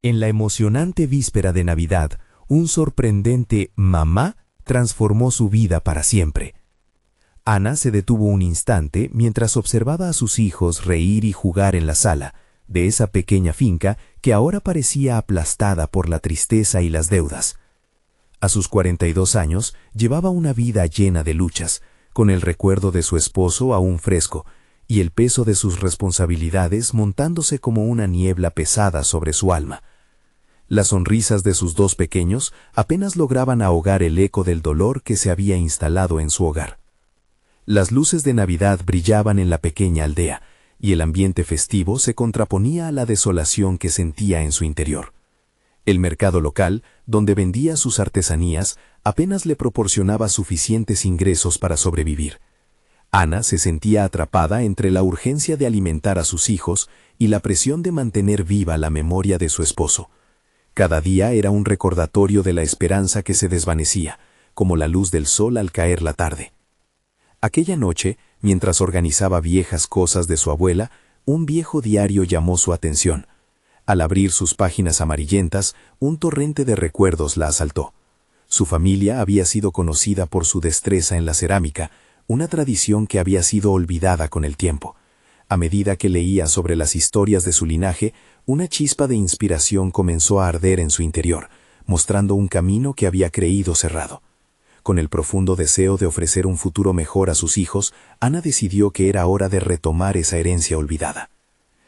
En la emocionante víspera de Navidad, un sorprendente mamá transformó su vida para siempre. Ana se detuvo un instante mientras observaba a sus hijos reír y jugar en la sala de esa pequeña finca que ahora parecía aplastada por la tristeza y las deudas. A sus 42 años llevaba una vida llena de luchas, con el recuerdo de su esposo aún fresco y el peso de sus responsabilidades montándose como una niebla pesada sobre su alma. Las sonrisas de sus dos pequeños apenas lograban ahogar el eco del dolor que se había instalado en su hogar. Las luces de Navidad brillaban en la pequeña aldea, y el ambiente festivo se contraponía a la desolación que sentía en su interior. El mercado local, donde vendía sus artesanías, apenas le proporcionaba suficientes ingresos para sobrevivir. Ana se sentía atrapada entre la urgencia de alimentar a sus hijos y la presión de mantener viva la memoria de su esposo. Cada día era un recordatorio de la esperanza que se desvanecía, como la luz del sol al caer la tarde. Aquella noche, mientras organizaba viejas cosas de su abuela, un viejo diario llamó su atención. Al abrir sus páginas amarillentas, un torrente de recuerdos la asaltó. Su familia había sido conocida por su destreza en la cerámica, una tradición que había sido olvidada con el tiempo. A medida que leía sobre las historias de su linaje, una chispa de inspiración comenzó a arder en su interior, mostrando un camino que había creído cerrado. Con el profundo deseo de ofrecer un futuro mejor a sus hijos, Ana decidió que era hora de retomar esa herencia olvidada.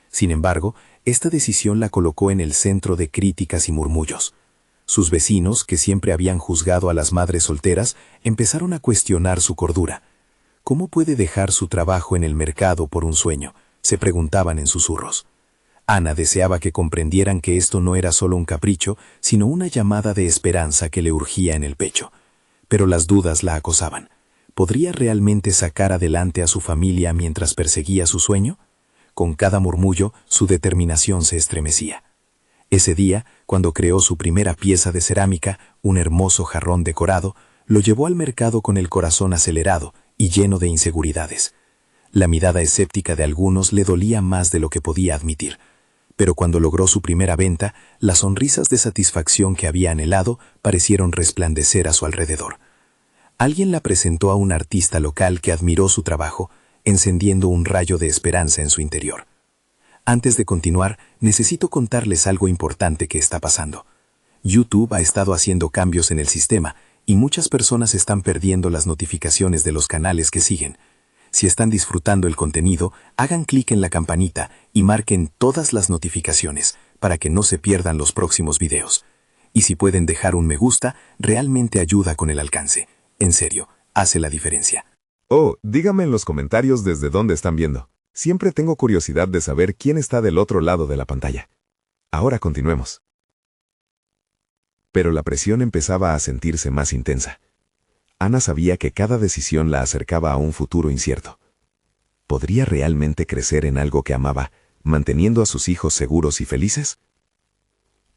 Sin embargo, esta decisión la colocó en el centro de críticas y murmullos. Sus vecinos, que siempre habían juzgado a las madres solteras, empezaron a cuestionar su cordura. ¿Cómo puede dejar su trabajo en el mercado por un sueño?, se preguntaban en susurros. Ana deseaba que comprendieran que esto no era solo un capricho, sino una llamada de esperanza que le urgía en el pecho. Pero las dudas la acosaban. ¿Podría realmente sacar adelante a su familia mientras perseguía su sueño? Con cada murmullo, su determinación se estremecía. Ese día, cuando creó su primera pieza de cerámica, un hermoso jarrón decorado, lo llevó al mercado con el corazón acelerado y lleno de inseguridades. La mirada escéptica de algunos le dolía más de lo que podía admitir. Pero cuando logró su primera venta, las sonrisas de satisfacción que había anhelado parecieron resplandecer a su alrededor. Alguien la presentó a un artista local que admiró su trabajo, encendiendo un rayo de esperanza en su interior. Antes de continuar, necesito contarles algo importante que está pasando. YouTube ha estado haciendo cambios en el sistema y muchas personas están perdiendo las notificaciones de los canales que siguen. Si están disfrutando el contenido, hagan clic en la campanita y marquen todas las notificaciones para que no se pierdan los próximos videos. Y si pueden dejar un me gusta, realmente ayuda con el alcance. En serio, hace la diferencia. Oh, díganme en los comentarios desde dónde están viendo. Siempre tengo curiosidad de saber quién está del otro lado de la pantalla. Ahora continuemos. Pero la presión empezaba a sentirse más intensa. Ana sabía que cada decisión la acercaba a un futuro incierto. ¿Podría realmente crecer en algo que amaba, manteniendo a sus hijos seguros y felices?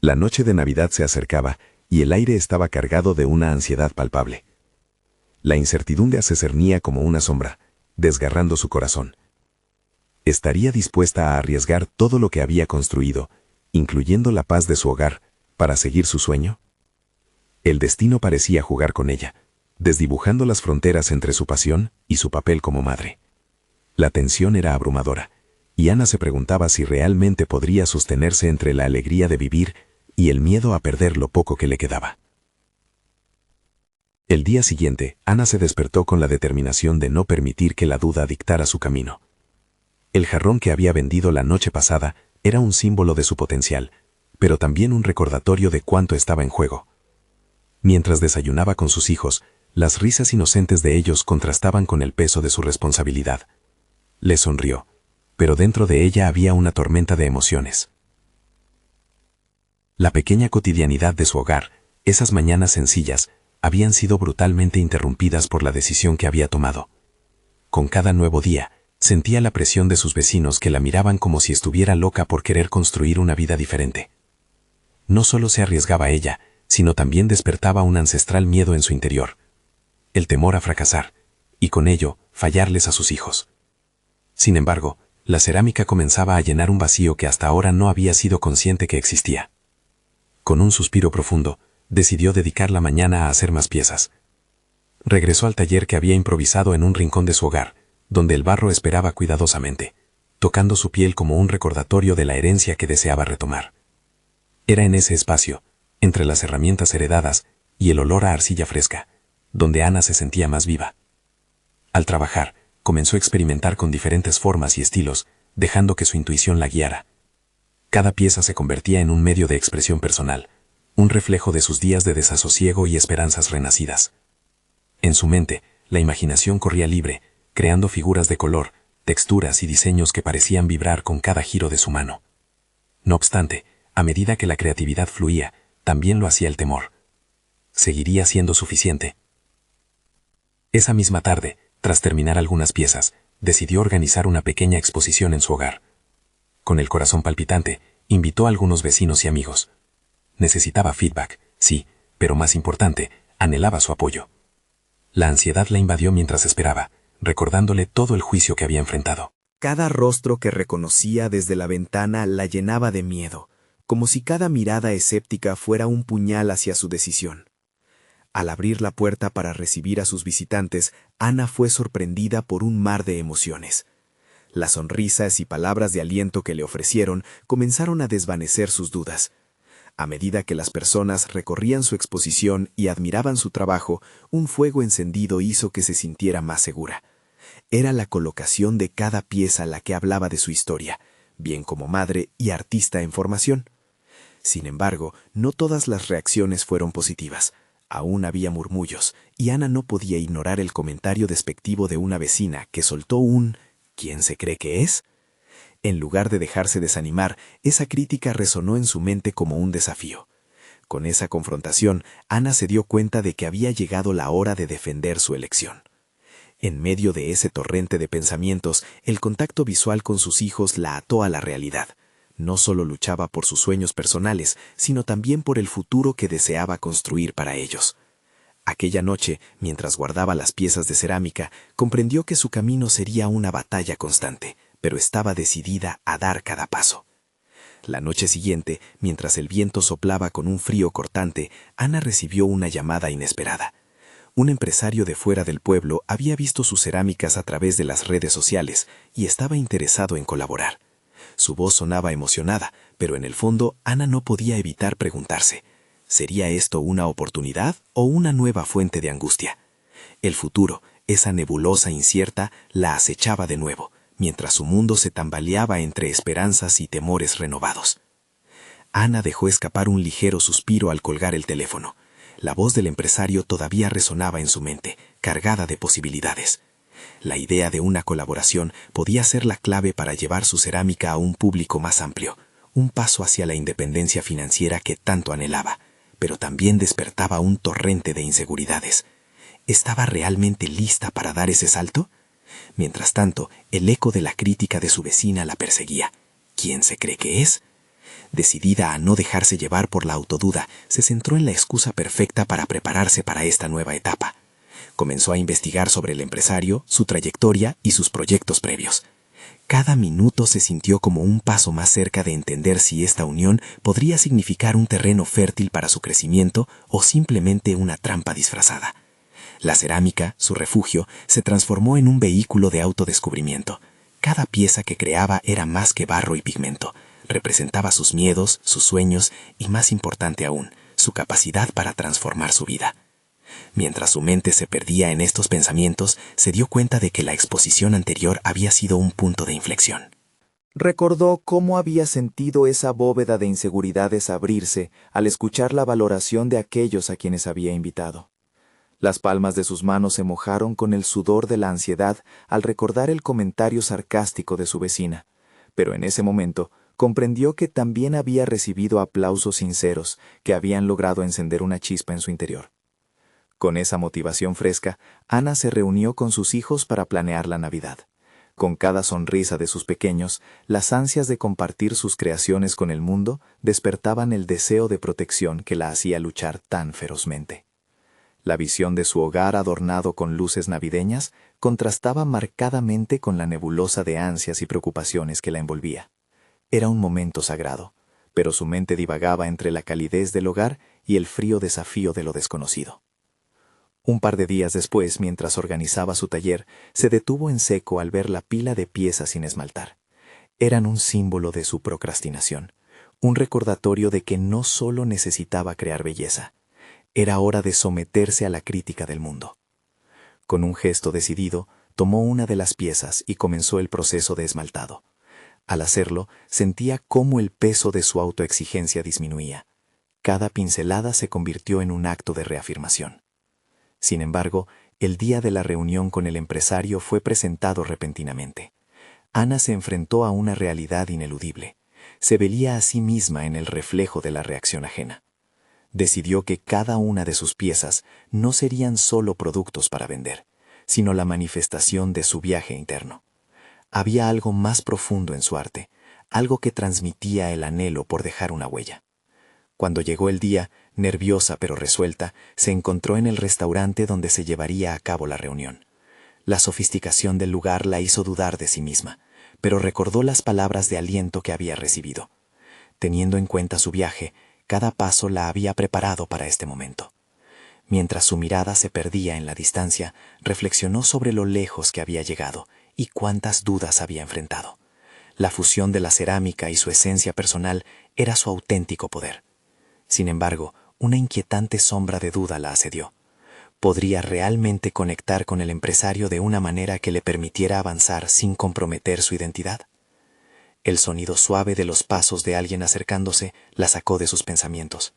La noche de Navidad se acercaba y el aire estaba cargado de una ansiedad palpable. La incertidumbre se cernía como una sombra, desgarrando su corazón. ¿Estaría dispuesta a arriesgar todo lo que había construido, incluyendo la paz de su hogar, para seguir su sueño? El destino parecía jugar con ella, desdibujando las fronteras entre su pasión y su papel como madre. La tensión era abrumadora, y Ana se preguntaba si realmente podría sostenerse entre la alegría de vivir y el miedo a perder lo poco que le quedaba. El día siguiente, Ana se despertó con la determinación de no permitir que la duda dictara su camino. El jarrón que había vendido la noche pasada era un símbolo de su potencial, pero también un recordatorio de cuánto estaba en juego. Mientras desayunaba con sus hijos, las risas inocentes de ellos contrastaban con el peso de su responsabilidad. Le sonrió, pero dentro de ella había una tormenta de emociones. La pequeña cotidianidad de su hogar, esas mañanas sencillas, habían sido brutalmente interrumpidas por la decisión que había tomado. Con cada nuevo día, sentía la presión de sus vecinos que la miraban como si estuviera loca por querer construir una vida diferente. No solo se arriesgaba ella, sino también despertaba un ancestral miedo en su interior. El temor a fracasar, y con ello, fallarles a sus hijos. Sin embargo, la cerámica comenzaba a llenar un vacío que hasta ahora no había sido consciente que existía. Con un suspiro profundo, decidió dedicar la mañana a hacer más piezas. Regresó al taller que había improvisado en un rincón de su hogar, donde el barro esperaba cuidadosamente, tocando su piel como un recordatorio de la herencia que deseaba retomar. Era en ese espacio, entre las herramientas heredadas y el olor a arcilla fresca, donde Ana se sentía más viva. Al trabajar, comenzó a experimentar con diferentes formas y estilos, dejando que su intuición la guiara. Cada pieza se convertía en un medio de expresión personal, un reflejo de sus días de desasosiego y esperanzas renacidas. En su mente, la imaginación corría libre, creando figuras de color, texturas y diseños que parecían vibrar con cada giro de su mano. No obstante, a medida que la creatividad fluía, también lo hacía el temor. ¿Seguiría siendo suficiente? Esa misma tarde, tras terminar algunas piezas, decidió organizar una pequeña exposición en su hogar. Con el corazón palpitante, invitó a algunos vecinos y amigos. Necesitaba feedback, sí, pero más importante, anhelaba su apoyo. La ansiedad la invadió mientras esperaba, recordándole todo el juicio que había enfrentado. Cada rostro que reconocía desde la ventana la llenaba de miedo, como si cada mirada escéptica fuera un puñal hacia su decisión. Al abrir la puerta para recibir a sus visitantes, Ana fue sorprendida por un mar de emociones. Las sonrisas y palabras de aliento que le ofrecieron comenzaron a desvanecer sus dudas. A medida que las personas recorrían su exposición y admiraban su trabajo, un fuego encendido hizo que se sintiera más segura. Era la colocación de cada pieza la que hablaba de su historia, bien como madre y artista en formación. Sin embargo, no todas las reacciones fueron positivas. Aún había murmullos, y Ana no podía ignorar el comentario despectivo de una vecina que soltó un ¿quién se cree que es? En lugar de dejarse desanimar, esa crítica resonó en su mente como un desafío. Con esa confrontación, Ana se dio cuenta de que había llegado la hora de defender su elección. En medio de ese torrente de pensamientos, el contacto visual con sus hijos la ató a la realidad. No solo luchaba por sus sueños personales, sino también por el futuro que deseaba construir para ellos. Aquella noche, mientras guardaba las piezas de cerámica, comprendió que su camino sería una batalla constante, pero estaba decidida a dar cada paso. La noche siguiente, mientras el viento soplaba con un frío cortante, Ana recibió una llamada inesperada. Un empresario de fuera del pueblo había visto sus cerámicas a través de las redes sociales y estaba interesado en colaborar. Su voz sonaba emocionada, pero en el fondo Ana no podía evitar preguntarse, ¿sería esto una oportunidad o una nueva fuente de angustia? El futuro, esa nebulosa incierta, la acechaba de nuevo, mientras su mundo se tambaleaba entre esperanzas y temores renovados. Ana dejó escapar un ligero suspiro al colgar el teléfono. La voz del empresario todavía resonaba en su mente, cargada de posibilidades. La idea de una colaboración podía ser la clave para llevar su cerámica a un público más amplio, un paso hacia la independencia financiera que tanto anhelaba, pero también despertaba un torrente de inseguridades. ¿Estaba realmente lista para dar ese salto? Mientras tanto, el eco de la crítica de su vecina la perseguía. ¿Quién se cree que es? Decidida a no dejarse llevar por la autoduda, se centró en la excusa perfecta para prepararse para esta nueva etapa. Comenzó a investigar sobre el empresario, su trayectoria y sus proyectos previos. Cada minuto se sintió como un paso más cerca de entender si esta unión podría significar un terreno fértil para su crecimiento o simplemente una trampa disfrazada. La cerámica, su refugio, se transformó en un vehículo de autodescubrimiento. Cada pieza que creaba era más que barro y pigmento. Representaba sus miedos, sus sueños y, más importante aún, su capacidad para transformar su vida. Mientras su mente se perdía en estos pensamientos, se dio cuenta de que la exposición anterior había sido un punto de inflexión. Recordó cómo había sentido esa bóveda de inseguridades abrirse al escuchar la valoración de aquellos a quienes había invitado. Las palmas de sus manos se mojaron con el sudor de la ansiedad al recordar el comentario sarcástico de su vecina, pero en ese momento comprendió que también había recibido aplausos sinceros que habían logrado encender una chispa en su interior. Con esa motivación fresca, Ana se reunió con sus hijos para planear la Navidad. Con cada sonrisa de sus pequeños, las ansias de compartir sus creaciones con el mundo despertaban el deseo de protección que la hacía luchar tan ferozmente. La visión de su hogar adornado con luces navideñas contrastaba marcadamente con la nebulosa de ansias y preocupaciones que la envolvía. Era un momento sagrado, pero su mente divagaba entre la calidez del hogar y el frío desafío de lo desconocido. Un par de días después, mientras organizaba su taller, se detuvo en seco al ver la pila de piezas sin esmaltar. Eran un símbolo de su procrastinación, un recordatorio de que no solo necesitaba crear belleza, era hora de someterse a la crítica del mundo. Con un gesto decidido, tomó una de las piezas y comenzó el proceso de esmaltado. Al hacerlo, sentía cómo el peso de su autoexigencia disminuía. Cada pincelada se convirtió en un acto de reafirmación. Sin embargo, el día de la reunión con el empresario fue presentado repentinamente. Ana se enfrentó a una realidad ineludible. Se veía a sí misma en el reflejo de la reacción ajena. Decidió que cada una de sus piezas no serían solo productos para vender, sino la manifestación de su viaje interno. Había algo más profundo en su arte, algo que transmitía el anhelo por dejar una huella. Cuando llegó el día, nerviosa pero resuelta, se encontró en el restaurante donde se llevaría a cabo la reunión. La sofisticación del lugar la hizo dudar de sí misma, pero recordó las palabras de aliento que había recibido. Teniendo en cuenta su viaje, cada paso la había preparado para este momento. Mientras su mirada se perdía en la distancia, reflexionó sobre lo lejos que había llegado y cuántas dudas había enfrentado. La fusión de la cerámica y su esencia personal era su auténtico poder. Sin embargo, una inquietante sombra de duda la asedió. ¿Podría realmente conectar con el empresario de una manera que le permitiera avanzar sin comprometer su identidad? El sonido suave de los pasos de alguien acercándose la sacó de sus pensamientos.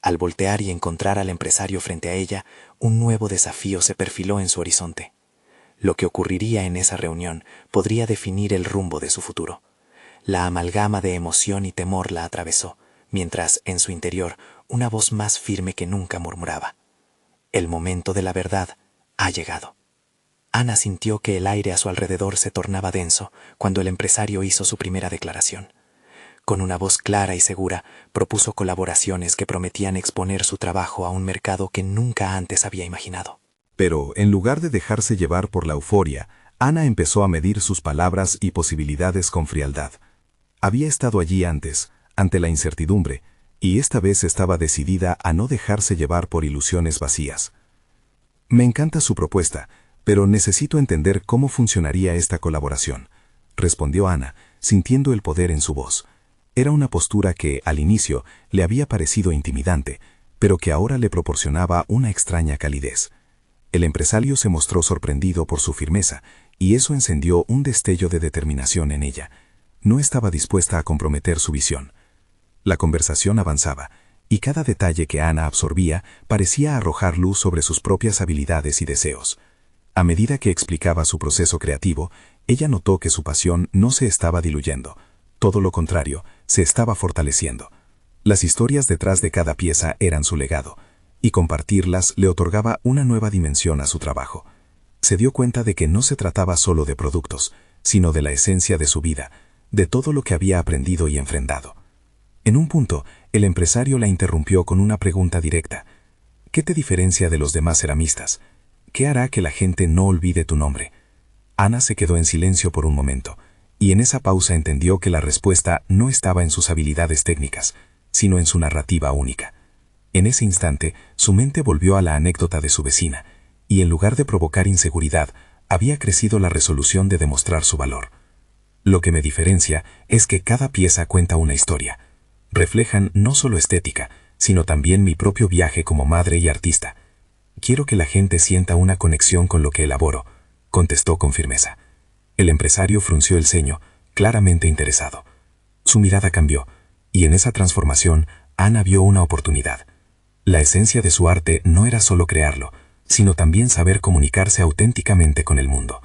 Al voltear y encontrar al empresario frente a ella, un nuevo desafío se perfiló en su horizonte. Lo que ocurriría en esa reunión podría definir el rumbo de su futuro. La amalgama de emoción y temor la atravesó, mientras, en su interior, una voz más firme que nunca murmuraba: «El momento de la verdad ha llegado». Ana sintió que el aire a su alrededor se tornaba denso cuando el empresario hizo su primera declaración. Con una voz clara y segura, propuso colaboraciones que prometían exponer su trabajo a un mercado que nunca antes había imaginado. Pero, en lugar de dejarse llevar por la euforia, Ana empezó a medir sus palabras y posibilidades con frialdad. Había estado allí antes, ante la incertidumbre, y esta vez estaba decidida a no dejarse llevar por ilusiones vacías. «Me encanta su propuesta, pero necesito entender cómo funcionaría esta colaboración», respondió Ana, sintiendo el poder en su voz. Era una postura que, al inicio, le había parecido intimidante, pero que ahora le proporcionaba una extraña calidez. El empresario se mostró sorprendido por su firmeza, y eso encendió un destello de determinación en ella. No estaba dispuesta a comprometer su visión. La conversación avanzaba, y cada detalle que Ana absorbía parecía arrojar luz sobre sus propias habilidades y deseos. A medida que explicaba su proceso creativo, ella notó que su pasión no se estaba diluyendo. Todo lo contrario, se estaba fortaleciendo. Las historias detrás de cada pieza eran su legado, y compartirlas le otorgaba una nueva dimensión a su trabajo. Se dio cuenta de que no se trataba solo de productos, sino de la esencia de su vida, de todo lo que había aprendido y enfrentado. En un punto, el empresario la interrumpió con una pregunta directa. ¿Qué te diferencia de los demás ceramistas? ¿Qué hará que la gente no olvide tu nombre? Ana se quedó en silencio por un momento, y en esa pausa entendió que la respuesta no estaba en sus habilidades técnicas, sino en su narrativa única. En ese instante, su mente volvió a la anécdota de su vecina, y en lugar de provocar inseguridad, había crecido la resolución de demostrar su valor. Lo que me diferencia es que cada pieza cuenta una historia. Reflejan no solo estética, sino también mi propio viaje como madre y artista. Quiero que la gente sienta una conexión con lo que elaboro, contestó con firmeza. El empresario frunció el ceño, claramente interesado. Su mirada cambió, y en esa transformación, Ana vio una oportunidad. La esencia de su arte no era solo crearlo, sino también saber comunicarse auténticamente con el mundo.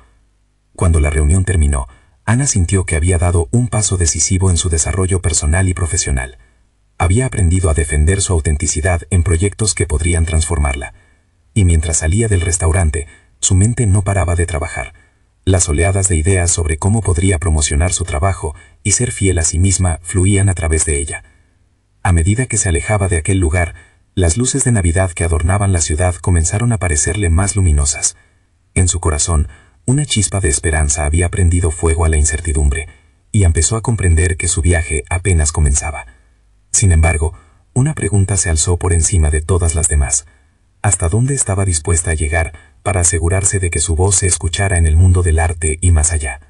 Cuando la reunión terminó, Ana sintió que había dado un paso decisivo en su desarrollo personal y profesional. Había aprendido a defender su autenticidad en proyectos que podrían transformarla. Y mientras salía del restaurante, su mente no paraba de trabajar. Las oleadas de ideas sobre cómo podría promocionar su trabajo y ser fiel a sí misma fluían a través de ella. A medida que se alejaba de aquel lugar, las luces de Navidad que adornaban la ciudad comenzaron a parecerle más luminosas. En su corazón, una chispa de esperanza había prendido fuego a la incertidumbre, y empezó a comprender que su viaje apenas comenzaba. Sin embargo, una pregunta se alzó por encima de todas las demás. ¿Hasta dónde estaba dispuesta a llegar para asegurarse de que su voz se escuchara en el mundo del arte y más allá?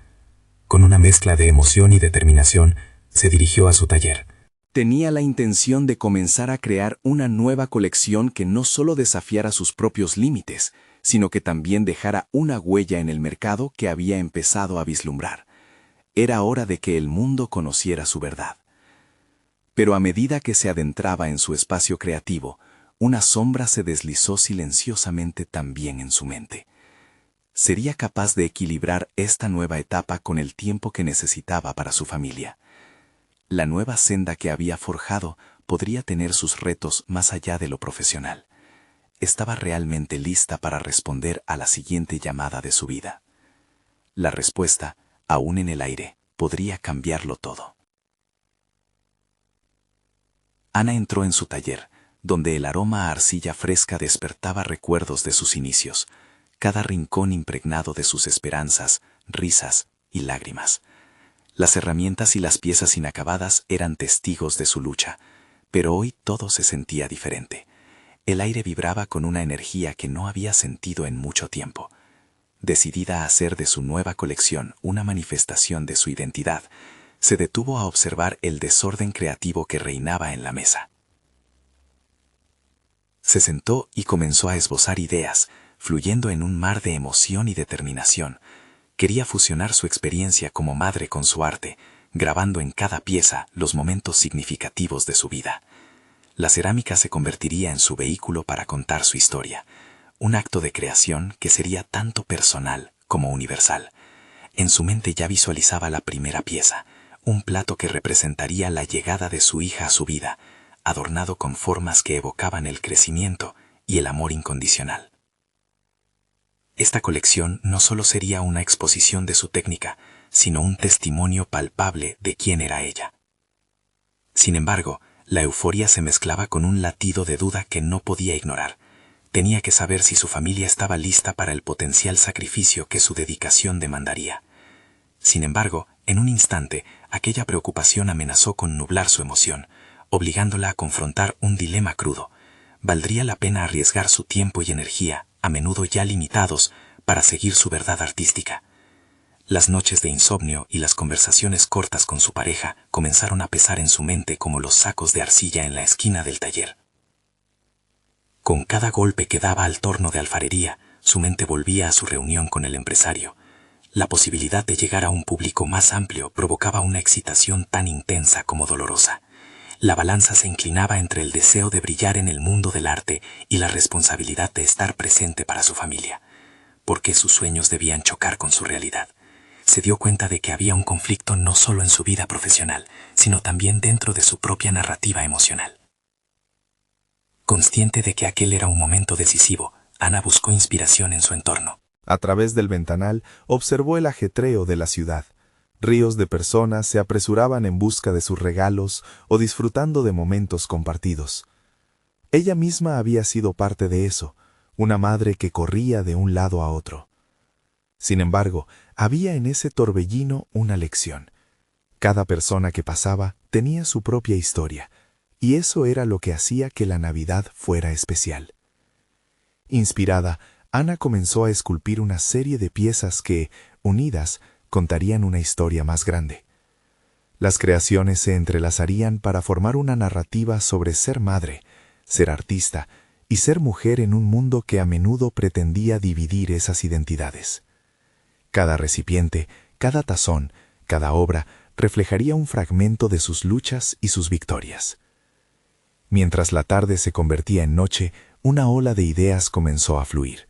Con una mezcla de emoción y determinación, se dirigió a su taller. Tenía la intención de comenzar a crear una nueva colección que no solo desafiara sus propios límites, sino que también dejara una huella en el mercado que había empezado a vislumbrar. Era hora de que el mundo conociera su verdad. Pero a medida que se adentraba en su espacio creativo, una sombra se deslizó silenciosamente también en su mente. ¿Sería capaz de equilibrar esta nueva etapa con el tiempo que necesitaba para su familia? La nueva senda que había forjado podría tener sus retos más allá de lo profesional. Estaba realmente lista para responder a la siguiente llamada de su vida. La respuesta, aún en el aire, podría cambiarlo todo. Ana entró en su taller, donde el aroma a arcilla fresca despertaba recuerdos de sus inicios, cada rincón impregnado de sus esperanzas, risas y lágrimas. Las herramientas y las piezas inacabadas eran testigos de su lucha, pero hoy todo se sentía diferente. El aire vibraba con una energía que no había sentido en mucho tiempo. Decidida a hacer de su nueva colección una manifestación de su identidad, se detuvo a observar el desorden creativo que reinaba en la mesa. Se sentó y comenzó a esbozar ideas, fluyendo en un mar de emoción y determinación. Quería fusionar su experiencia como madre con su arte, grabando en cada pieza los momentos significativos de su vida. La cerámica se convertiría en su vehículo para contar su historia, un acto de creación que sería tanto personal como universal. En su mente ya visualizaba la primera pieza, un plato que representaría la llegada de su hija a su vida, adornado con formas que evocaban el crecimiento y el amor incondicional. Esta colección no solo sería una exposición de su técnica, sino un testimonio palpable de quién era ella. Sin embargo, la euforia se mezclaba con un latido de duda que no podía ignorar. Tenía que saber si su familia estaba lista para el potencial sacrificio que su dedicación demandaría. Sin embargo, en un instante, aquella preocupación amenazó con nublar su emoción, obligándola a confrontar un dilema crudo. ¿Valdría la pena arriesgar su tiempo y energía, a menudo ya limitados, para seguir su verdad artística? Las noches de insomnio y las conversaciones cortas con su pareja comenzaron a pesar en su mente como los sacos de arcilla en la esquina del taller. Con cada golpe que daba al torno de alfarería, su mente volvía a su reunión con el empresario. La posibilidad de llegar a un público más amplio provocaba una excitación tan intensa como dolorosa. La balanza se inclinaba entre el deseo de brillar en el mundo del arte y la responsabilidad de estar presente para su familia. ¿Por qué sus sueños debían chocar con su realidad? Se dio cuenta de que había un conflicto no solo en su vida profesional, sino también dentro de su propia narrativa emocional. Consciente de que aquel era un momento decisivo, Ana buscó inspiración en su entorno. A través del ventanal observó el ajetreo de la ciudad. Ríos de personas se apresuraban en busca de sus regalos o disfrutando de momentos compartidos. Ella misma había sido parte de eso, una madre que corría de un lado a otro. Sin embargo, había en ese torbellino una lección. Cada persona que pasaba tenía su propia historia, y eso era lo que hacía que la Navidad fuera especial. Inspirada, Ana comenzó a esculpir una serie de piezas que, unidas, contarían una historia más grande. Las creaciones se entrelazarían para formar una narrativa sobre ser madre, ser artista y ser mujer en un mundo que a menudo pretendía dividir esas identidades. Cada recipiente, cada tazón, cada obra reflejaría un fragmento de sus luchas y sus victorias. Mientras la tarde se convertía en noche, una ola de ideas comenzó a fluir.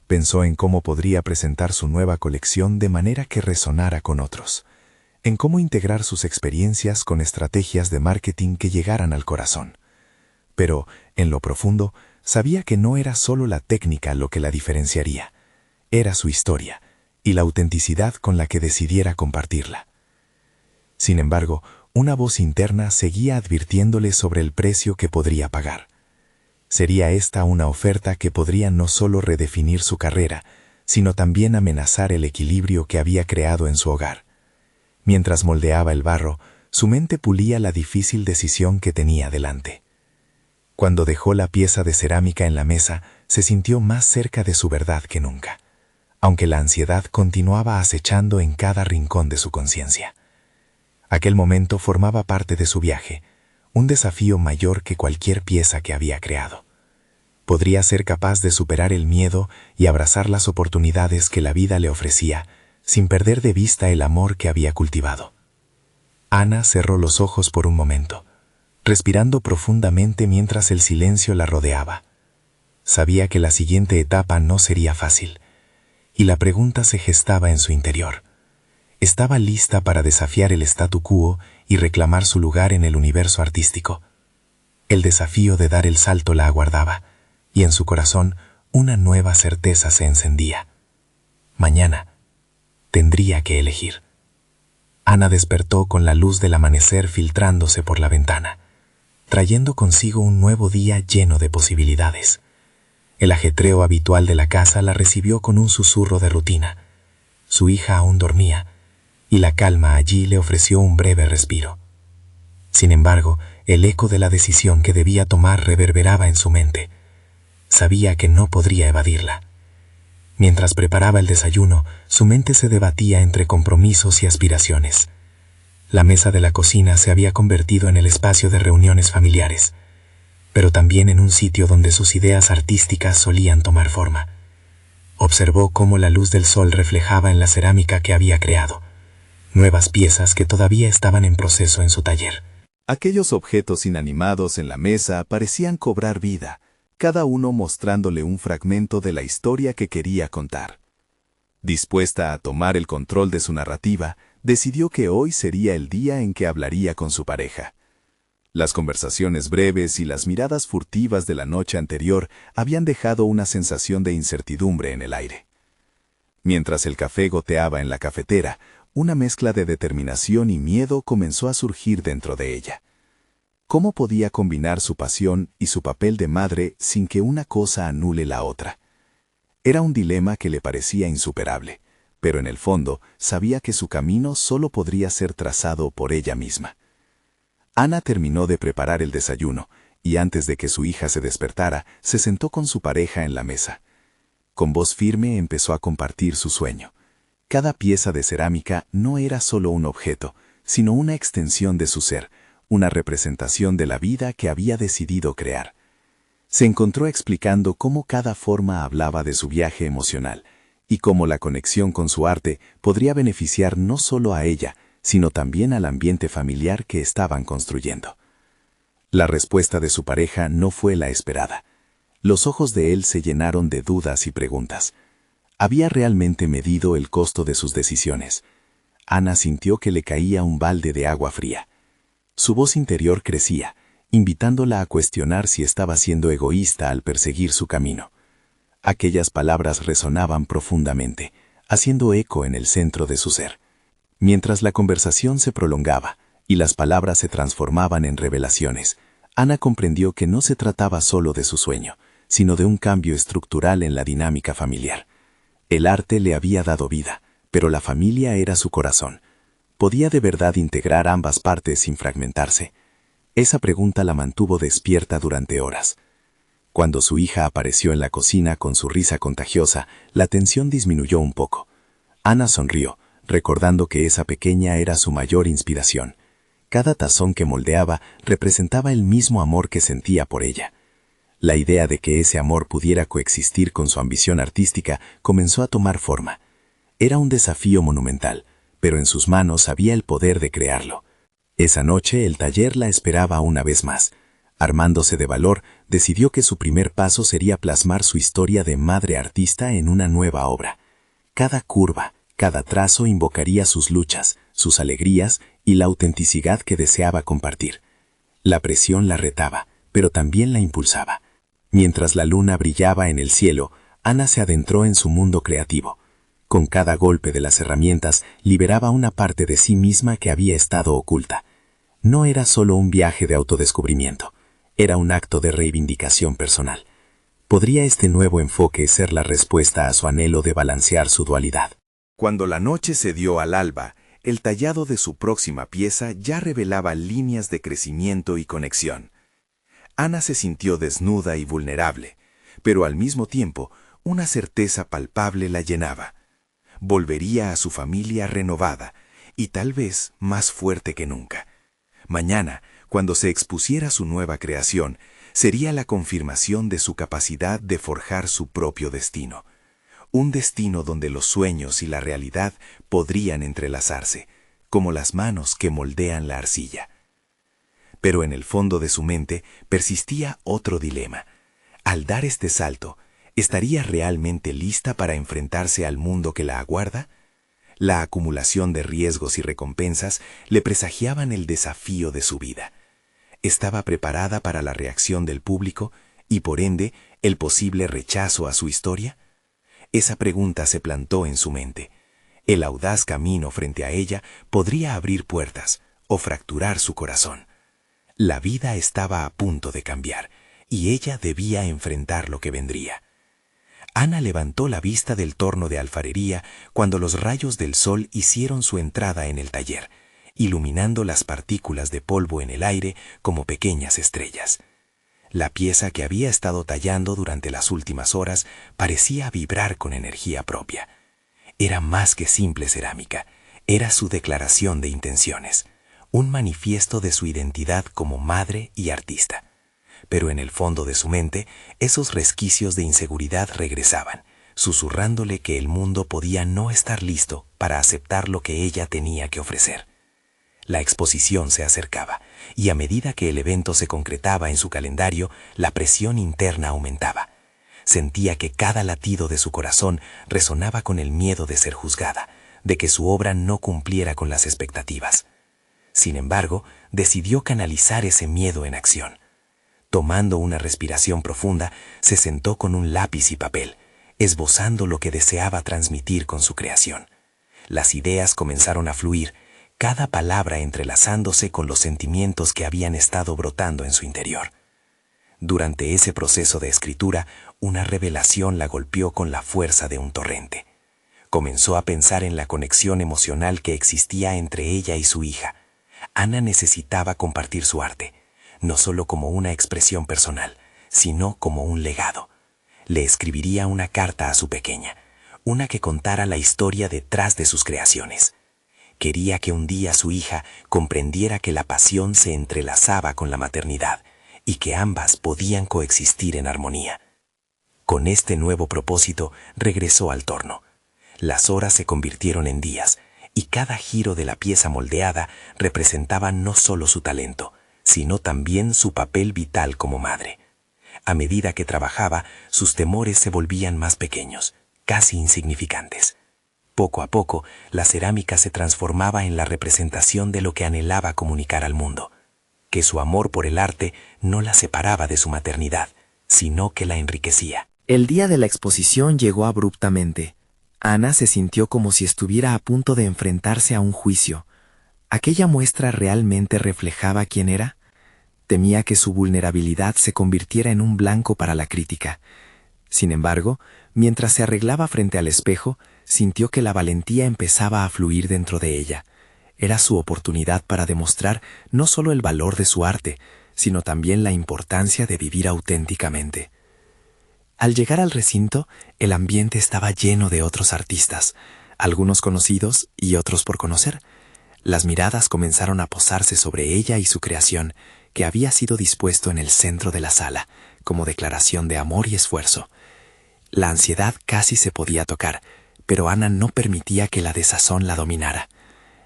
Pensó en cómo podría presentar su nueva colección de manera que resonara con otros, en cómo integrar sus experiencias con estrategias de marketing que llegaran al corazón. Pero, en lo profundo, sabía que no era solo la técnica lo que la diferenciaría, era su historia y la autenticidad con la que decidiera compartirla. Sin embargo, una voz interna seguía advirtiéndole sobre el precio que podría pagar. Sería esta una oferta que podría no solo redefinir su carrera, sino también amenazar el equilibrio que había creado en su hogar. Mientras moldeaba el barro, su mente pulía la difícil decisión que tenía delante. Cuando dejó la pieza de cerámica en la mesa, se sintió más cerca de su verdad que nunca, aunque la ansiedad continuaba acechando en cada rincón de su conciencia. Aquel momento formaba parte de su viaje, un desafío mayor que cualquier pieza que había creado. Podría ser capaz de superar el miedo y abrazar las oportunidades que la vida le ofrecía, sin perder de vista el amor que había cultivado. Ana cerró los ojos por un momento, respirando profundamente mientras el silencio la rodeaba. Sabía que la siguiente etapa no sería fácil, y la pregunta se gestaba en su interior. Estaba lista para desafiar el statu quo y reclamar su lugar en el universo artístico. El desafío de dar el salto la aguardaba, y en su corazón una nueva certeza se encendía. Mañana tendría que elegir. Ana despertó con la luz del amanecer filtrándose por la ventana, trayendo consigo un nuevo día lleno de posibilidades. El ajetreo habitual de la casa la recibió con un susurro de rutina. Su hija aún dormía, y la calma allí le ofreció un breve respiro. Sin embargo, el eco de la decisión que debía tomar reverberaba en su mente. Sabía que no podría evadirla. Mientras preparaba el desayuno, su mente se debatía entre compromisos y aspiraciones. La mesa de la cocina se había convertido en el espacio de reuniones familiares, pero también en un sitio donde sus ideas artísticas solían tomar forma. Observó cómo la luz del sol reflejaba en la cerámica que había creado, nuevas piezas que todavía estaban en proceso en su taller. Aquellos objetos inanimados en la mesa parecían cobrar vida, cada uno mostrándole un fragmento de la historia que quería contar. Dispuesta a tomar el control de su narrativa, decidió que hoy sería el día en que hablaría con su pareja. Las conversaciones breves y las miradas furtivas de la noche anterior habían dejado una sensación de incertidumbre en el aire. Mientras el café goteaba en la cafetera, una mezcla de determinación y miedo comenzó a surgir dentro de ella. ¿Cómo podía combinar su pasión y su papel de madre sin que una cosa anule la otra? Era un dilema que le parecía insuperable, pero en el fondo sabía que su camino solo podría ser trazado por ella misma. Ana terminó de preparar el desayuno, y antes de que su hija se despertara, se sentó con su pareja en la mesa. Con voz firme empezó a compartir su sueño. Cada pieza de cerámica no era solo un objeto, sino una extensión de su ser, una representación de la vida que había decidido crear. Se encontró explicando cómo cada forma hablaba de su viaje emocional, y cómo la conexión con su arte podría beneficiar no solo a ella, sino también al ambiente familiar que estaban construyendo. La respuesta de su pareja no fue la esperada. Los ojos de él se llenaron de dudas y preguntas. ¿Había realmente medido el costo de sus decisiones? Ana sintió que le caía un balde de agua fría. Su voz interior crecía, invitándola a cuestionar si estaba siendo egoísta al perseguir su camino. Aquellas palabras resonaban profundamente, haciendo eco en el centro de su ser. Mientras la conversación se prolongaba y las palabras se transformaban en revelaciones, Ana comprendió que no se trataba solo de su sueño, sino de un cambio estructural en la dinámica familiar. El arte le había dado vida, pero la familia era su corazón. ¿Podía de verdad integrar ambas partes sin fragmentarse? Esa pregunta la mantuvo despierta durante horas. Cuando su hija apareció en la cocina con su risa contagiosa, la tensión disminuyó un poco. Ana sonrió, recordando que esa pequeña era su mayor inspiración. Cada tazón que moldeaba representaba el mismo amor que sentía por ella. La idea de que ese amor pudiera coexistir con su ambición artística comenzó a tomar forma. Era un desafío monumental, pero en sus manos había el poder de crearlo. Esa noche el taller la esperaba una vez más. Armándose de valor, decidió que su primer paso sería plasmar su historia de madre artista en una nueva obra. Cada curva, cada trazo invocaría sus luchas, sus alegrías y la autenticidad que deseaba compartir. La presión la retaba, pero también la impulsaba. Mientras la luna brillaba en el cielo, Ana se adentró en su mundo creativo. Con cada golpe de las herramientas liberaba una parte de sí misma que había estado oculta. No era solo un viaje de autodescubrimiento, era un acto de reivindicación personal. ¿Podría este nuevo enfoque ser la respuesta a su anhelo de balancear su dualidad? Cuando la noche se dio al alba, el tallado de su próxima pieza ya revelaba líneas de crecimiento y conexión. Ana se sintió desnuda y vulnerable, pero al mismo tiempo una certeza palpable la llenaba. Volvería a su familia renovada y tal vez más fuerte que nunca. Mañana, cuando se expusiera su nueva creación, sería la confirmación de su capacidad de forjar su propio destino. Un destino donde los sueños y la realidad podrían entrelazarse, como las manos que moldean la arcilla. Pero en el fondo de su mente persistía otro dilema. Al dar este salto, ¿estaría realmente lista para enfrentarse al mundo que la aguarda? La acumulación de riesgos y recompensas le presagiaban el desafío de su vida. ¿Estaba preparada para la reacción del público y, por ende, el posible rechazo a su historia? Esa pregunta se plantó en su mente. El audaz camino frente a ella podría abrir puertas o fracturar su corazón. La vida estaba a punto de cambiar y ella debía enfrentar lo que vendría. Ana levantó la vista del torno de alfarería cuando los rayos del sol hicieron su entrada en el taller, iluminando las partículas de polvo en el aire como pequeñas estrellas. La pieza que había estado tallando durante las últimas horas parecía vibrar con energía propia. Era más que simple cerámica, era su declaración de intenciones, un manifiesto de su identidad como madre y artista. Pero en el fondo de su mente, esos resquicios de inseguridad regresaban, susurrándole que el mundo podía no estar listo para aceptar lo que ella tenía que ofrecer. La exposición se acercaba, y a medida que el evento se concretaba en su calendario, la presión interna aumentaba. Sentía que cada latido de su corazón resonaba con el miedo de ser juzgada, de que su obra no cumpliera con las expectativas. Sin embargo, decidió canalizar ese miedo en acción. Tomando una respiración profunda, se sentó con un lápiz y papel, esbozando lo que deseaba transmitir con su creación. Las ideas comenzaron a fluir, cada palabra entrelazándose con los sentimientos que habían estado brotando en su interior. Durante ese proceso de escritura, una revelación la golpeó con la fuerza de un torrente. Comenzó a pensar en la conexión emocional que existía entre ella y su hija. Ana necesitaba compartir su arte, no solo como una expresión personal, sino como un legado. Le escribiría una carta a su pequeña, una que contara la historia detrás de sus creaciones. Quería que un día su hija comprendiera que la pasión se entrelazaba con la maternidad y que ambas podían coexistir en armonía. Con este nuevo propósito regresó al torno. Las horas se convirtieron en días y cada giro de la pieza moldeada representaba no solo su talento, sino también su papel vital como madre. A medida que trabajaba, sus temores se volvían más pequeños, casi insignificantes. Poco a poco, la cerámica se transformaba en la representación de lo que anhelaba comunicar al mundo, que su amor por el arte no la separaba de su maternidad, sino que la enriquecía. El día de la exposición llegó abruptamente. Ana se sintió como si estuviera a punto de enfrentarse a un juicio. ¿Aquella muestra realmente reflejaba quién era? Temía que su vulnerabilidad se convirtiera en un blanco para la crítica. Sin embargo, mientras se arreglaba frente al espejo, sintió que la valentía empezaba a fluir dentro de ella. Era su oportunidad para demostrar no solo el valor de su arte, sino también la importancia de vivir auténticamente. Al llegar al recinto, el ambiente estaba lleno de otros artistas, algunos conocidos y otros por conocer. Las miradas comenzaron a posarse sobre ella y su creación, que había sido dispuesto en el centro de la sala, como declaración de amor y esfuerzo. La ansiedad casi se podía tocar, pero Ana no permitía que la desazón la dominara.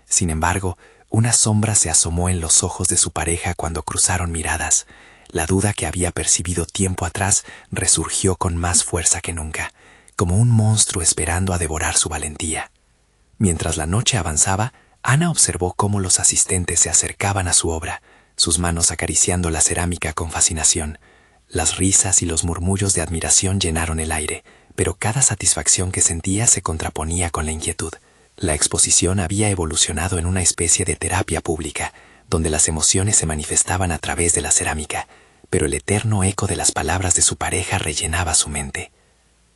Sin embargo, una sombra se asomó en los ojos de su pareja cuando cruzaron miradas. La duda que había percibido tiempo atrás resurgió con más fuerza que nunca, como un monstruo esperando a devorar su valentía. Mientras la noche avanzaba, Ana observó cómo los asistentes se acercaban a su obra, sus manos acariciando la cerámica con fascinación. Las risas y los murmullos de admiración llenaron el aire, pero cada satisfacción que sentía se contraponía con la inquietud. La exposición había evolucionado en una especie de terapia pública, donde las emociones se manifestaban a través de la cerámica, pero el eterno eco de las palabras de su pareja rellenaba su mente.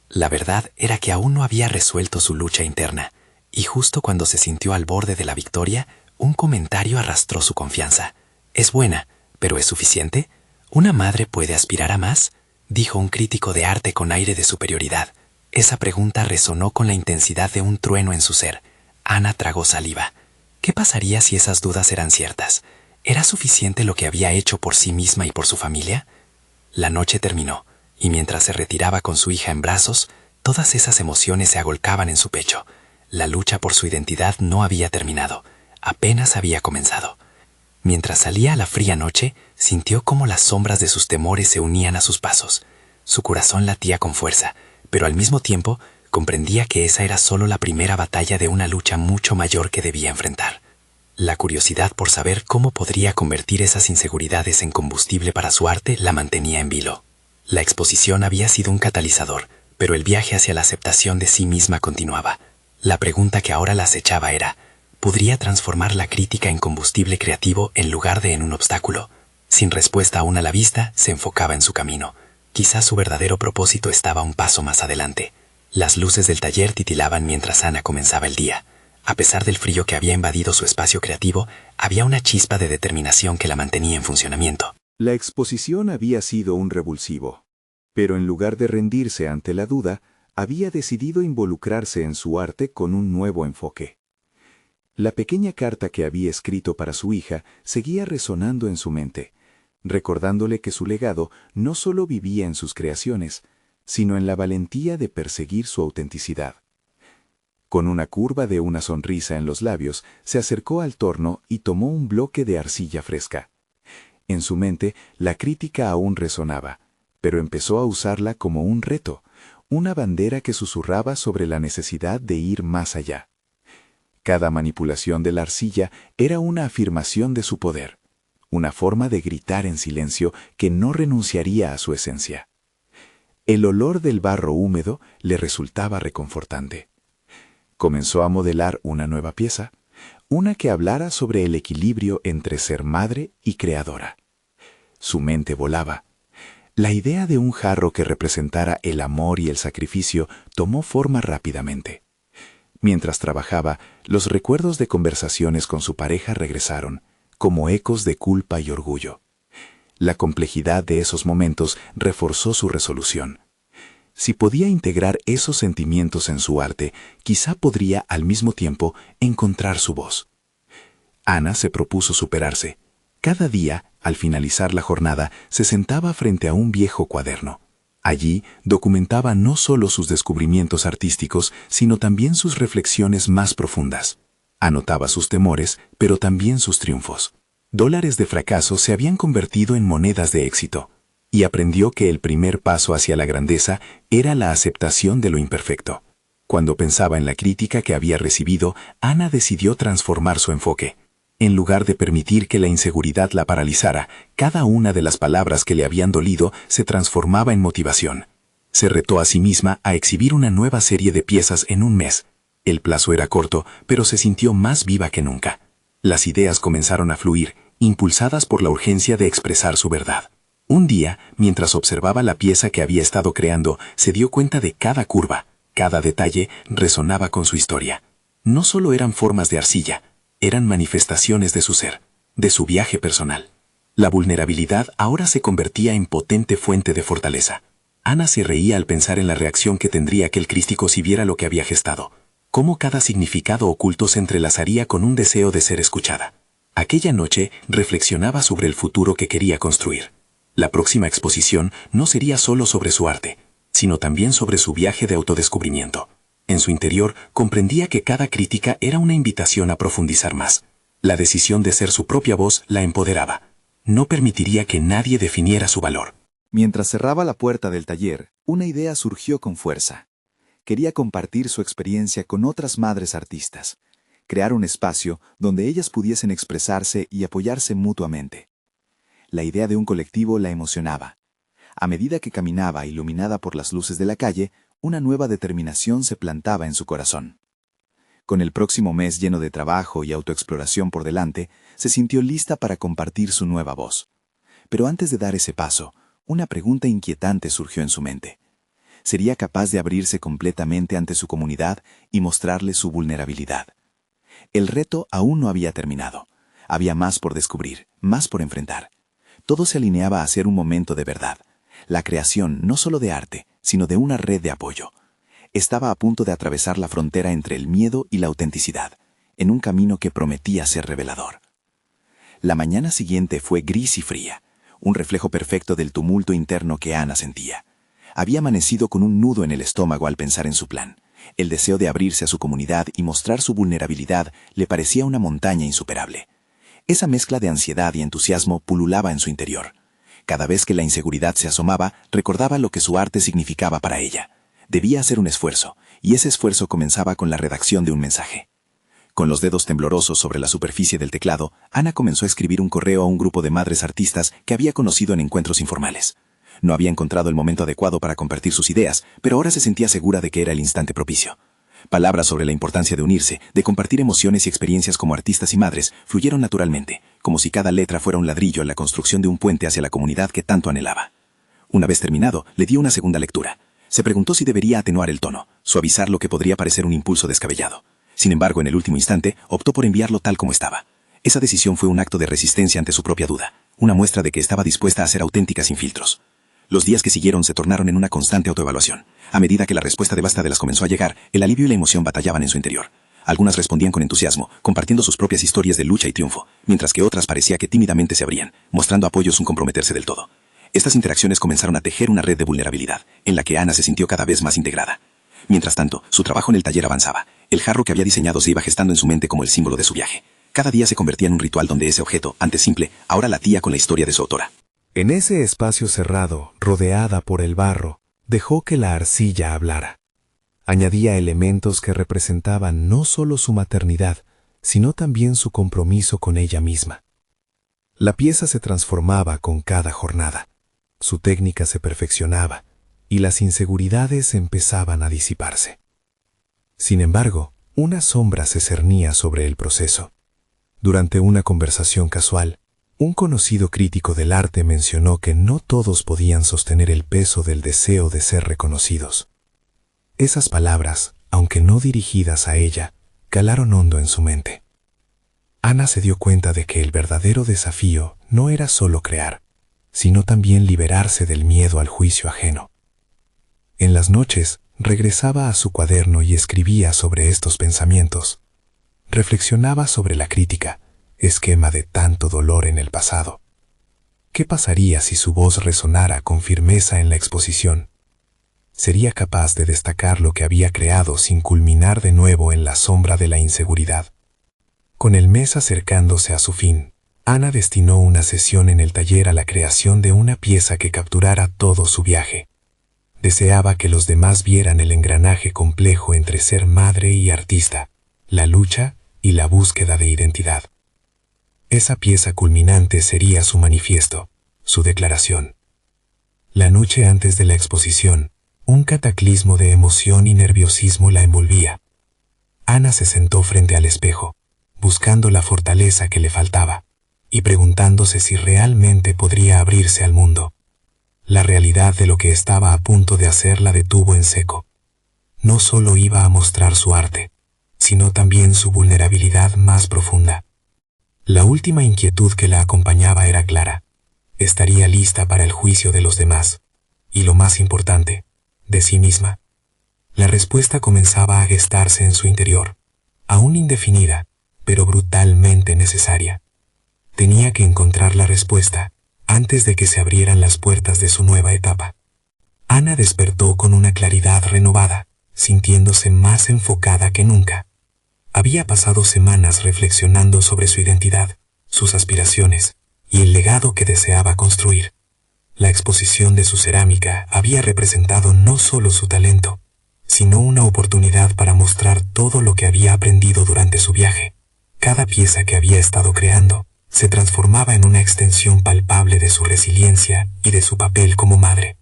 La verdad era que aún no había resuelto su lucha interna. Y justo cuando se sintió al borde de la victoria, un comentario arrastró su confianza. «Es buena, pero ¿es suficiente? ¿Una madre puede aspirar a más?», dijo un crítico de arte con aire de superioridad. Esa pregunta resonó con la intensidad de un trueno en su ser. Ana tragó saliva. ¿Qué pasaría si esas dudas eran ciertas? ¿Era suficiente lo que había hecho por sí misma y por su familia? La noche terminó, y mientras se retiraba con su hija en brazos, todas esas emociones se agolcaban en su pecho. La lucha por su identidad no había terminado, apenas había comenzado. Mientras salía a la fría noche, sintió cómo las sombras de sus temores se unían a sus pasos. Su corazón latía con fuerza, pero al mismo tiempo comprendía que esa era solo la primera batalla de una lucha mucho mayor que debía enfrentar. La curiosidad por saber cómo podría convertir esas inseguridades en combustible para su arte la mantenía en vilo. La exposición había sido un catalizador, pero el viaje hacia la aceptación de sí misma continuaba. La pregunta que ahora la acechaba era: ¿podría transformar la crítica en combustible creativo en lugar de en un obstáculo? Sin respuesta aún a la vista, se enfocaba en su camino. Quizás su verdadero propósito estaba un paso más adelante. Las luces del taller titilaban mientras Ana comenzaba el día. A pesar del frío que había invadido su espacio creativo, había una chispa de determinación que la mantenía en funcionamiento. La exposición había sido un revulsivo, pero en lugar de rendirse ante la duda, había decidido involucrarse en su arte con un nuevo enfoque. La pequeña carta que había escrito para su hija seguía resonando en su mente, recordándole que su legado no solo vivía en sus creaciones, sino en la valentía de perseguir su autenticidad. Con una curva de una sonrisa en los labios, se acercó al torno y tomó un bloque de arcilla fresca. En su mente, la crítica aún resonaba, pero empezó a usarla como un reto, una bandera que susurraba sobre la necesidad de ir más allá. Cada manipulación de la arcilla era una afirmación de su poder, una forma de gritar en silencio que no renunciaría a su esencia. El olor del barro húmedo le resultaba reconfortante. Comenzó a modelar una nueva pieza, una que hablara sobre el equilibrio entre ser madre y creadora. Su mente volaba. La idea de un jarro que representara el amor y el sacrificio tomó forma rápidamente. Mientras trabajaba, los recuerdos de conversaciones con su pareja regresaron, como ecos de culpa y orgullo. La complejidad de esos momentos reforzó su resolución. Si podía integrar esos sentimientos en su arte, quizá podría al mismo tiempo encontrar su voz. Ana se propuso superarse. Cada día, al finalizar la jornada, se sentaba frente a un viejo cuaderno. Allí documentaba no solo sus descubrimientos artísticos, sino también sus reflexiones más profundas. Anotaba sus temores, pero también sus triunfos. Dólares de fracaso se habían convertido en monedas de éxito, y aprendió que el primer paso hacia la grandeza era la aceptación de lo imperfecto. Cuando pensaba en la crítica que había recibido, Ana decidió transformar su enfoque. En lugar de permitir que la inseguridad la paralizara, cada una de las palabras que le habían dolido se transformaba en motivación. Se retó a sí misma a exhibir una nueva serie de piezas en un mes. El plazo era corto, pero se sintió más viva que nunca. Las ideas comenzaron a fluir, impulsadas por la urgencia de expresar su verdad. Un día, mientras observaba la pieza que había estado creando, se dio cuenta de cada curva, cada detalle resonaba con su historia. No solo eran formas de arcilla, eran manifestaciones de su ser, de su viaje personal. La vulnerabilidad ahora se convertía en potente fuente de fortaleza. Ana se reía al pensar en la reacción que tendría aquel crítico si viera lo que había gestado, cómo cada significado oculto se entrelazaría con un deseo de ser escuchada. Aquella noche reflexionaba sobre el futuro que quería construir. La próxima exposición no sería solo sobre su arte, sino también sobre su viaje de autodescubrimiento. En su interior comprendía que cada crítica era una invitación a profundizar más. La decisión de ser su propia voz la empoderaba. No permitiría que nadie definiera su valor. Mientras cerraba la puerta del taller, una idea surgió con fuerza. Quería compartir su experiencia con otras madres artistas, crear un espacio donde ellas pudiesen expresarse y apoyarse mutuamente. La idea de un colectivo la emocionaba. A medida que caminaba iluminada por las luces de la calle, una nueva determinación se plantaba en su corazón. Con el próximo mes lleno de trabajo y autoexploración por delante, se sintió lista para compartir su nueva voz. Pero antes de dar ese paso, una pregunta inquietante surgió en su mente. sería capaz de abrirse completamente ante su comunidad y mostrarle su vulnerabilidad. El reto aún no había terminado. Había más por descubrir, más por enfrentar. Todo se alineaba a ser un momento de verdad. La creación no solo de arte, sino de una red de apoyo. Estaba a punto de atravesar la frontera entre el miedo y la autenticidad, en un camino que prometía ser revelador. La mañana siguiente fue gris y fría, un reflejo perfecto del tumulto interno que Ana sentía. Había amanecido con un nudo en el estómago al pensar en su plan. El deseo de abrirse a su comunidad y mostrar su vulnerabilidad le parecía una montaña insuperable. Esa mezcla de ansiedad y entusiasmo pululaba en su interior. Cada vez que la inseguridad se asomaba, recordaba lo que su arte significaba para ella. Debía hacer un esfuerzo, y ese esfuerzo comenzaba con la redacción de un mensaje. Con los dedos temblorosos sobre la superficie del teclado, Ana comenzó a escribir un correo a un grupo de madres artistas que había conocido en encuentros informales. No había encontrado el momento adecuado para compartir sus ideas, pero ahora se sentía segura de que era el instante propicio. Palabras sobre la importancia de unirse, de compartir emociones y experiencias como artistas y madres, fluyeron naturalmente, como si cada letra fuera un ladrillo en la construcción de un puente hacia la comunidad que tanto anhelaba. Una vez terminado, le dio una segunda lectura. Se preguntó si debería atenuar el tono, suavizar lo que podría parecer un impulso descabellado. Sin embargo, en el último instante, optó por enviarlo tal como estaba. Esa decisión fue un acto de resistencia ante su propia duda, una muestra de que estaba dispuesta a ser auténtica sin filtros. Los días que siguieron se tornaron en una constante autoevaluación. A medida que la respuesta de las comenzó a llegar, el alivio y la emoción batallaban en su interior. Algunas respondían con entusiasmo, compartiendo sus propias historias de lucha y triunfo, mientras que otras parecía que tímidamente se abrían, mostrando apoyo sin comprometerse del todo. Estas interacciones comenzaron a tejer una red de vulnerabilidad, en la que Ana se sintió cada vez más integrada. Mientras tanto, su trabajo en el taller avanzaba. El jarro que había diseñado se iba gestando en su mente como el símbolo de su viaje. Cada día se convertía en un ritual donde ese objeto, antes simple, ahora latía con la historia de su autora. En ese espacio cerrado, rodeada por el barro, dejó que la arcilla hablara. Añadía elementos que representaban no solo su maternidad, sino también su compromiso con ella misma. La pieza se transformaba con cada jornada. Su técnica se perfeccionaba, y las inseguridades empezaban a disiparse. Sin embargo, una sombra se cernía sobre el proceso. Durante una conversación casual, un conocido crítico del arte mencionó que no todos podían sostener el peso del deseo de ser reconocidos. Esas palabras, aunque no dirigidas a ella, calaron hondo en su mente. Ana se dio cuenta de que el verdadero desafío no era solo crear, sino también liberarse del miedo al juicio ajeno. En las noches, regresaba a su cuaderno y escribía sobre estos pensamientos. Reflexionaba sobre la crítica, esquema de tanto dolor en el pasado. ¿Qué pasaría si su voz resonara con firmeza en la exposición? ¿Sería capaz de destacar lo que había creado sin culminar de nuevo en la sombra de la inseguridad? Con el mes acercándose a su fin, Ana destinó una sesión en el taller a la creación de una pieza que capturara todo su viaje. Deseaba que los demás vieran el engranaje complejo entre ser madre y artista, la lucha y la búsqueda de identidad. Esa pieza culminante sería su manifiesto, su declaración. La noche antes de la exposición, un cataclismo de emoción y nerviosismo la envolvía. Ana se sentó frente al espejo, buscando la fortaleza que le faltaba, y preguntándose si realmente podría abrirse al mundo. La realidad de lo que estaba a punto de hacer la detuvo en seco. No solo iba a mostrar su arte, sino también su vulnerabilidad más profunda. La última inquietud que la acompañaba era clara. Estaría lista para el juicio de los demás, y lo más importante, de sí misma. La respuesta comenzaba a gestarse en su interior, aún indefinida, pero brutalmente necesaria. Tenía que encontrar la respuesta antes de que se abrieran las puertas de su nueva etapa. Ana despertó con una claridad renovada, sintiéndose más enfocada que nunca. Había pasado semanas reflexionando sobre su identidad, sus aspiraciones y el legado que deseaba construir. La exposición de su cerámica había representado no solo su talento, sino una oportunidad para mostrar todo lo que había aprendido durante su viaje. Cada pieza que había estado creando se transformaba en una extensión palpable de su resiliencia y de su papel como madre.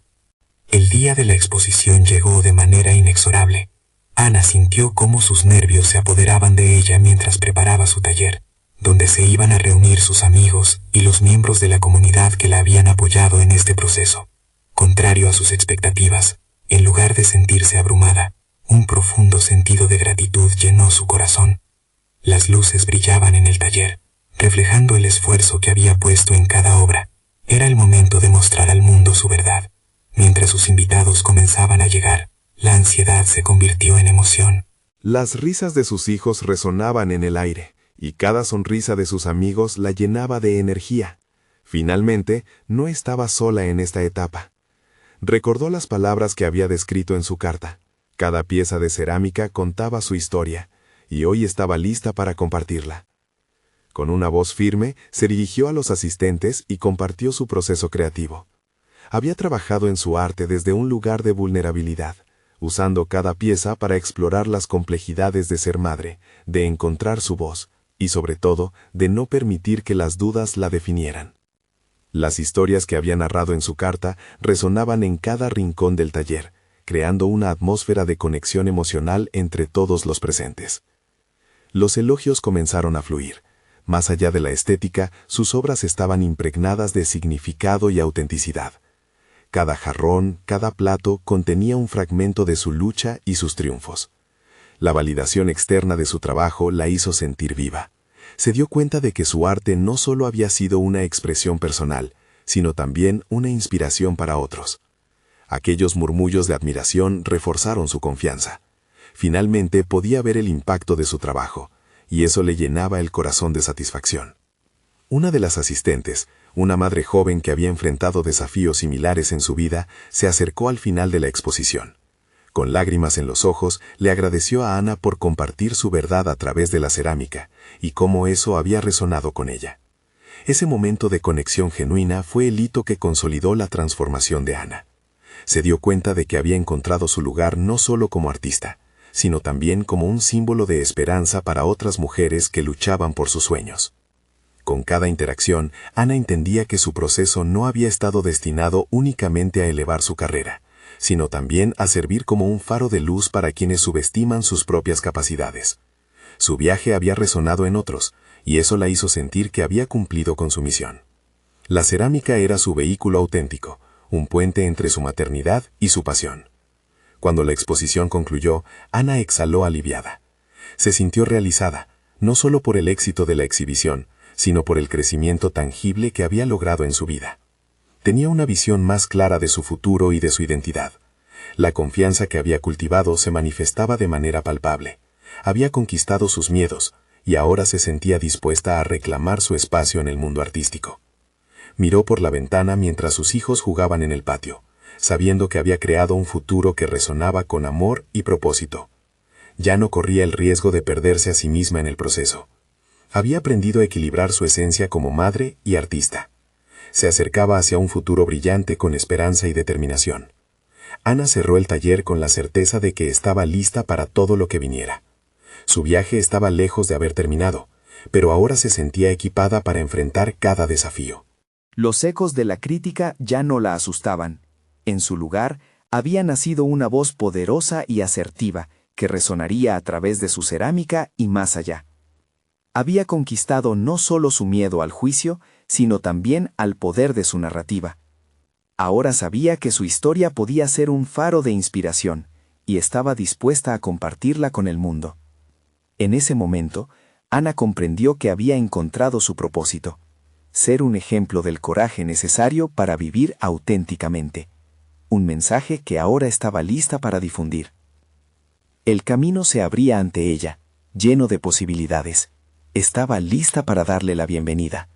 El día de la exposición llegó de manera inexorable. Ana sintió cómo sus nervios se apoderaban de ella mientras preparaba su taller, donde se iban a reunir sus amigos y los miembros de la comunidad que la habían apoyado en este proceso. Contrario a sus expectativas, En lugar de sentirse abrumada, un profundo sentido de gratitud llenó su corazón. Las luces brillaban en el taller, reflejando el esfuerzo que había puesto en cada obra. Era el momento de mostrar al mundo su verdad. Mientras sus invitados comenzaban a llegar, la ansiedad se convirtió en emoción. Las risas de sus hijos resonaban en el aire, y cada sonrisa de sus amigos la llenaba de energía. Finalmente, no estaba sola en esta etapa. Recordó las palabras que había descrito en su carta. Cada pieza de cerámica contaba su historia, y hoy estaba lista para compartirla. Con una voz firme, se dirigió a los asistentes y compartió su proceso creativo. Había trabajado en su arte desde un lugar de vulnerabilidad, usando cada pieza para explorar las complejidades de ser madre, de encontrar su voz, y sobre todo, de no permitir que las dudas la definieran. Las historias que había narrado en su carta resonaban en cada rincón del taller, creando una atmósfera de conexión emocional entre todos los presentes. Los elogios comenzaron a fluir. Más allá de la estética, sus obras estaban impregnadas de significado y autenticidad. Cada jarrón, cada plato contenía un fragmento de su lucha y sus triunfos. La validación externa de su trabajo la hizo sentir viva. Se dio cuenta de que su arte no solo había sido una expresión personal, sino también una inspiración para otros. Aquellos murmullos de admiración reforzaron su confianza. Finalmente podía ver el impacto de su trabajo, y eso le llenaba el corazón de satisfacción. Una de las asistentes, una madre joven que había enfrentado desafíos similares en su vida, se acercó al final de la exposición. Con lágrimas en los ojos, le agradeció a Ana por compartir su verdad a través de la cerámica, y cómo eso había resonado con ella. Ese momento de conexión genuina fue el hito que consolidó la transformación de Ana. Se dio cuenta de que había encontrado su lugar no solo como artista, sino también como un símbolo de esperanza para otras mujeres que luchaban por sus sueños. Con cada interacción, Ana entendía que su proceso no había estado destinado únicamente a elevar su carrera, sino también a servir como un faro de luz para quienes subestiman sus propias capacidades. Su viaje había resonado en otros, y eso la hizo sentir que había cumplido con su misión. La cerámica era su vehículo auténtico, un puente entre su maternidad y su pasión. Cuando la exposición concluyó, Ana exhaló aliviada. Se sintió realizada, no solo por el éxito de la exhibición, sino por el crecimiento tangible que había logrado en su vida. Tenía una visión más clara de su futuro y de su identidad. La confianza que había cultivado se manifestaba de manera palpable. Había conquistado sus miedos, y ahora se sentía dispuesta a reclamar su espacio en el mundo artístico. Miró por la ventana mientras sus hijos jugaban en el patio, sabiendo que había creado un futuro que resonaba con amor y propósito. Ya no corría el riesgo de perderse a sí misma en el proceso. Había aprendido a equilibrar su esencia como madre y artista. Se acercaba hacia un futuro brillante con esperanza y determinación. Ana cerró el taller con la certeza de que estaba lista para todo lo que viniera. Su viaje estaba lejos de haber terminado, pero ahora se sentía equipada para enfrentar cada desafío. Los ecos de la crítica ya no la asustaban. En su lugar, había nacido una voz poderosa y asertiva que resonaría a través de su cerámica y más allá. Había conquistado no solo su miedo al juicio, sino también al poder de su narrativa. Ahora sabía que su historia podía ser un faro de inspiración, y estaba dispuesta a compartirla con el mundo. En ese momento, Ana comprendió que había encontrado su propósito: ser un ejemplo del coraje necesario para vivir auténticamente. Un mensaje que ahora estaba lista para difundir. El camino se abría ante ella, lleno de posibilidades. Estaba lista para darle la bienvenida.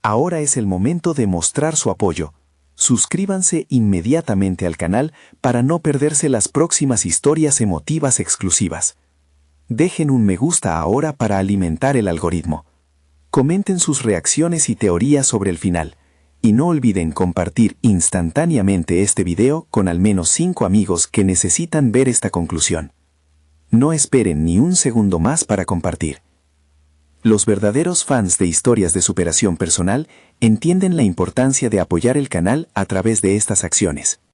Ahora es el momento de mostrar su apoyo. Suscríbanse inmediatamente al canal para no perderse las próximas historias emotivas exclusivas. Dejen un me gusta ahora para alimentar el algoritmo. Comenten sus reacciones y teorías sobre el final. Y no olviden compartir instantáneamente este video con al menos 5 amigos que necesitan ver esta conclusión. No esperen ni un segundo más para compartir. Los verdaderos fans de historias de superación personal entienden la importancia de apoyar el canal a través de estas acciones.